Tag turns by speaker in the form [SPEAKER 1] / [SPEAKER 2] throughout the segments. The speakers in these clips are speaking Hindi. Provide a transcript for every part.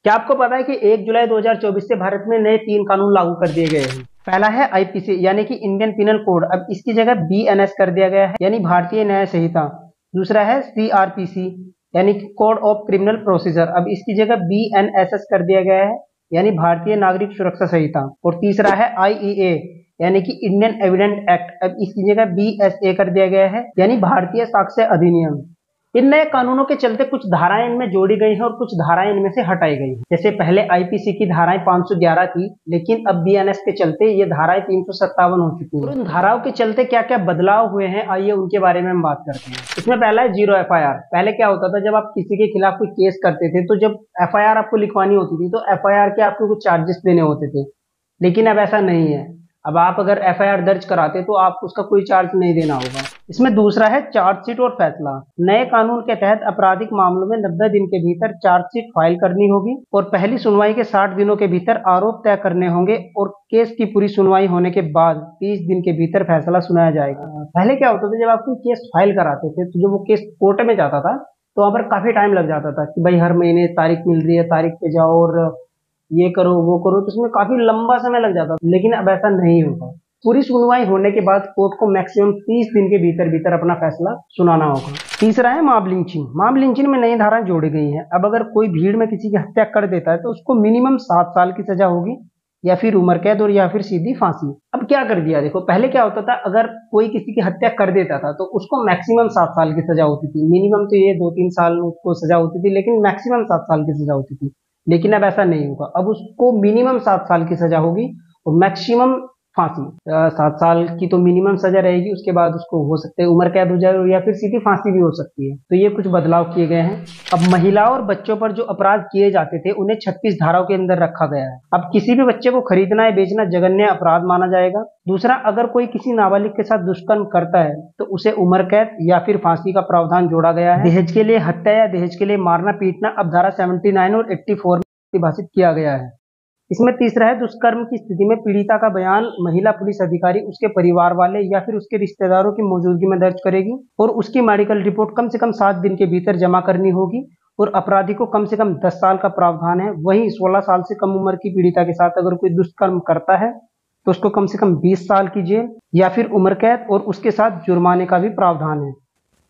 [SPEAKER 1] क्या आपको पता है कि 1 जुलाई 2024 से भारत में नए 3 कानून लागू कर दिए गए हैं। पहला है आईपीसी यानी कि इंडियन पिनल कोड, अब इसकी जगह बीएनएस कर दिया गया है यानी भारतीय न्याय संहिता। दूसरा है सीआरपीसी यानी कि कोड ऑफ क्रिमिनल प्रोसीजर, अब इसकी जगह बीएनएसएस कर दिया गया है यानी भारतीय नागरिक सुरक्षा संहिता। और तीसरा है आईईए यानी कि इंडियन एविडेंट एक्ट, अब इसकी जगह बीएसए कर दिया गया है यानी भारतीय साक्ष्य अधिनियम। इन नए कानूनों के चलते कुछ धाराएं इनमें जोड़ी गई हैं और कुछ धाराएं इनमें से हटाई गई हैं। जैसे पहले आईपीसी की धाराएं 511 थी, लेकिन अब बीएनएस के चलते ये धाराएं 357 हो चुकी हैं। और उन धाराओं के चलते क्या क्या बदलाव हुए हैं, आइए उनके बारे में हम बात करते हैं। इसमें पहला है जीरो एफआईआर। पहले क्या होता था, जब आप किसी के खिलाफ कोई केस करते थे तो जब एफआईआर आपको लिखवानी होती थी तो एफआईआर के आपको कुछ चार्जेस देने होते थे, लेकिन अब ऐसा नहीं है। अब आप अगर एफआईआर दर्ज कराते तो आपको उसका कोई चार्ज नहीं देना होगा। इसमें दूसरा है चार्जशीट और फैसला। नए कानून के तहत आपराधिक मामलों में 90 दिन के भीतर चार्जशीट फाइल करनी होगी और पहली सुनवाई के 60 दिनों के भीतर आरोप तय करने होंगे और केस की पूरी सुनवाई होने के बाद 30 दिन के भीतर फैसला सुनाया जाएगा। पहले क्या होता था, जब आप कोई केस फाइल कराते थे तो जब वो केस कोर्ट में जाता था तो वहां पर काफी टाइम लग जाता था कि भाई हर महीने तारीख मिल रही है, तारीख पे जाओ और ये करो वो करो, तो उसमें काफी लंबा समय लग जाता था। लेकिन अब ऐसा नहीं होगा, पूरी सुनवाई होने के बाद कोर्ट को मैक्सिमम 30 दिन के भीतर भीतर अपना फैसला सुनाना होगा। तीसरा है मॉब लिंचिंग। मॉब लिंचिंग में नई धाराएं जोड़ी गई हैं। अब अगर कोई भीड़ में किसी की हत्या कर देता है तो उसको मिनिमम 7 साल की सजा होगी या फिर उम्र कैद और या फिर सीधी फांसी। अब क्या कर दिया, देखो पहले क्या होता था, अगर कोई किसी की हत्या कर देता था तो उसको मैक्सिमम 7 साल की सजा होती थी। मिनिमम तो ये 2-3 साल उसको सजा होती थी, लेकिन मैक्सिमम 7 साल की सजा होती थी। लेकिन अब ऐसा नहीं होगा, अब उसको मिनिमम 7 साल की सजा होगी और मैक्सिमम फांसी। 7 साल की तो मिनिमम सजा रहेगी, उसके बाद उसको हो सकता है उम्र कैद हो जाए या फिर सीधी फांसी भी हो सकती है। तो ये कुछ बदलाव किए गए हैं। अब महिलाओं और बच्चों पर जो अपराध किए जाते थे उन्हें 36 धाराओं के अंदर रखा गया है। अब किसी भी बच्चे को खरीदना या बेचना जघन्य अपराध माना जाएगा। दूसरा, अगर कोई किसी नाबालिग के साथ दुष्कर्म करता है तो उसे उम्र कैद या फिर फांसी का प्रावधान जोड़ा गया है। दहेज के लिए हत्या या दहेज के लिए मारना पीटना अब धारा 79 और 84 में परिभाषित किया गया है। इसमें तीसरा है, दुष्कर्म की स्थिति में पीड़िता का बयान महिला पुलिस अधिकारी उसके परिवार वाले या फिर उसके रिश्तेदारों की मौजूदगी में दर्ज करेगी और उसकी मेडिकल रिपोर्ट कम से कम 7 दिन के भीतर जमा करनी होगी। और अपराधी को कम से कम 10 साल का प्रावधान है। वहीं 16 साल से कम उम्र की पीड़िता के साथ अगर कोई दुष्कर्म करता है तो उसको कम से कम 20 साल की जेल या फिर उम्र कैद और उसके साथ जुर्माने का भी प्रावधान है।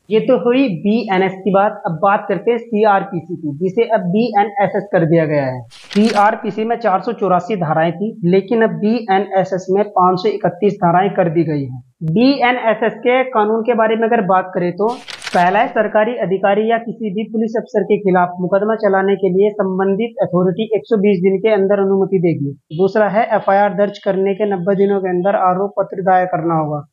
[SPEAKER 1] ये तो हुई बीएनएस की बात। अब बात करते हैं सीआरपीसी की, जिसे अब बीएनएसएस कर दिया गया है। सीआरपीसी में 484 धाराएं थी, लेकिन अब बीएनएसएस में 531 धाराएं कर दी गई हैं। बीएनएसएस के कानून के बारे में अगर बात करें तो पहला है, सरकारी अधिकारी या किसी भी पुलिस अफसर के खिलाफ मुकदमा चलाने के लिए संबंधित अथॉरिटी 120 दिन के अंदर अनुमति देगी। दूसरा है, एफआईआर दर्ज करने के 90 दिनों के अंदर आरोप पत्र दायर करना होगा।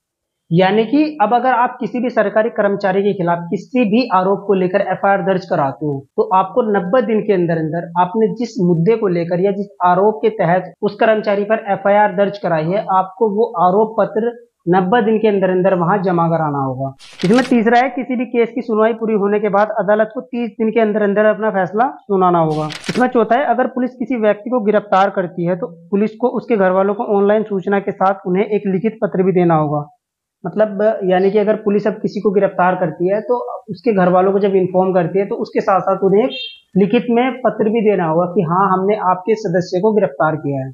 [SPEAKER 1] यानी कि अब अगर आप किसी भी सरकारी कर्मचारी के खिलाफ किसी भी आरोप को लेकर एफआईआर दर्ज कराते हो तो आपको 90 दिन के अंदर अंदर आपने जिस मुद्दे को लेकर या जिस आरोप के तहत उस कर्मचारी पर एफआईआर दर्ज कराई है, आपको वो आरोप पत्र 90 दिन के अंदर अंदर वहां जमा कराना होगा। इसमें तीसरा है, किसी भी केस की सुनवाई पूरी होने के बाद अदालत को 30 दिन के अंदर अंदर अपना फैसला सुनाना होगा। इसमें चौथा है, अगर पुलिस किसी व्यक्ति को गिरफ्तार करती है तो पुलिस को उसके घर वालों को ऑनलाइन सूचना के साथ उन्हें एक लिखित पत्र भी देना होगा। मतलब यानी कि अगर पुलिस अब किसी को गिरफ्तार करती है तो उसके घर वालों को जब इन्फॉर्म करती है तो उसके साथ साथ उन्हें लिखित में पत्र भी देना होगा कि हाँ, हमने आपके सदस्य को गिरफ्तार किया है।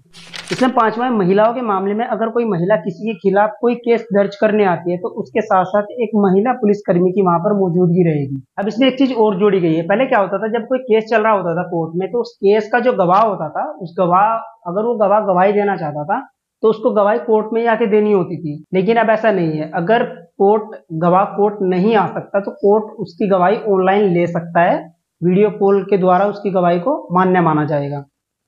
[SPEAKER 1] इसमें पांचवा है, महिलाओं के मामले में अगर कोई महिला किसी के खिलाफ कोई केस दर्ज करने आती है तो उसके साथ साथ एक महिला पुलिसकर्मी की वहां पर मौजूदगी रहेगी। अब इसमें एक चीज और जोड़ी गई है। पहले क्या होता था, जब कोई केस चल रहा होता था कोर्ट में तो उस केस का जो गवाह होता था, उस गवाह अगर वो गवाह गवाही देना चाहता था तो उसको गवाही कोर्ट में ही आके देनी होती थी। लेकिन अब ऐसा नहीं है, अगर गवाह कोर्ट नहीं आ सकता तो कोर्ट उसकी गवाही ऑनलाइन ले सकता है। वीडियो कॉल के द्वारा उसकी गवाही को मान्य माना जाएगा।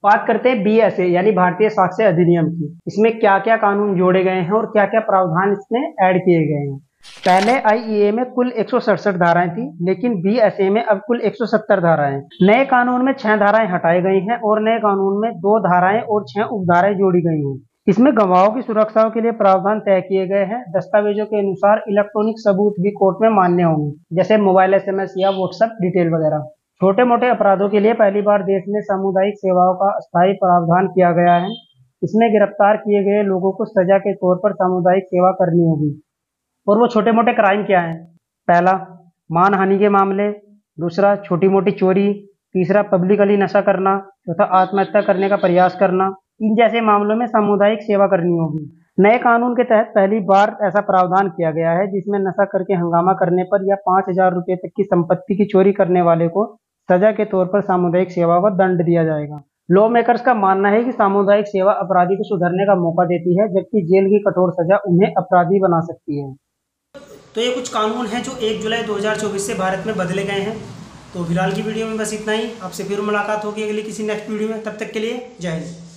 [SPEAKER 1] बात करते हैं बीएसए यानी भारतीय साक्ष्य अधिनियम की। इसमें क्या क्या कानून जोड़े गए हैं और क्या क्या प्रावधान इसमें ऐड किए गए हैं। पहले आईईए में कुल 167 धाराएं थी, लेकिन बीएसए में अब कुल 170 धाराएं। नए कानून में 6 धाराएं हटाई गई हैं और नए कानून में 2 धाराएं और 6 उपधाराएं जोड़ी गई हैं। इसमें गवाहों की सुरक्षा के लिए प्रावधान तय किए गए हैं। दस्तावेजों के अनुसार इलेक्ट्रॉनिक सबूत भी कोर्ट में मान्य होंगे, जैसे मोबाइल एसएमएस या व्हाट्सएप डिटेल वगैरह। छोटे मोटे अपराधों के लिए पहली बार देश में सामुदायिक सेवाओं का स्थायी प्रावधान किया गया है। इसमें गिरफ्तार किए गए लोगों को सजा के तौर पर सामुदायिक सेवा करनी होगी। और वो छोटे मोटे क्राइम क्या हैं? पहला, मानहानि के मामले। दूसरा, छोटी मोटी चोरी। तीसरा पब्लिकली नशा करना, चौथा आत्महत्या करने का प्रयास करना। इन जैसे मामलों में सामुदायिक सेवा करनी होगी। नए कानून के तहत पहली बार ऐसा प्रावधान किया गया है जिसमें नशा करके हंगामा करने पर या 5,000 रुपये तक की संपत्ति की चोरी करने वाले को सजा के तौर पर सामुदायिक सेवा व दंड दिया जाएगा। लॉ मेकर्स का मानना है कि सामुदायिक सेवा अपराधी को सुधरने का मौका देती है, जबकि जेल की कठोर सजा उन्हें अपराधी बना सकती है। तो ये कुछ कानून हैं जो 1 जुलाई 2024 से भारत में बदले गए हैं। तो फिलहाल की वीडियो में बस इतना ही। आपसे फिर मुलाकात होगी अगली किसी नेक्स्ट वीडियो में। तब तक के लिए जय हिंद।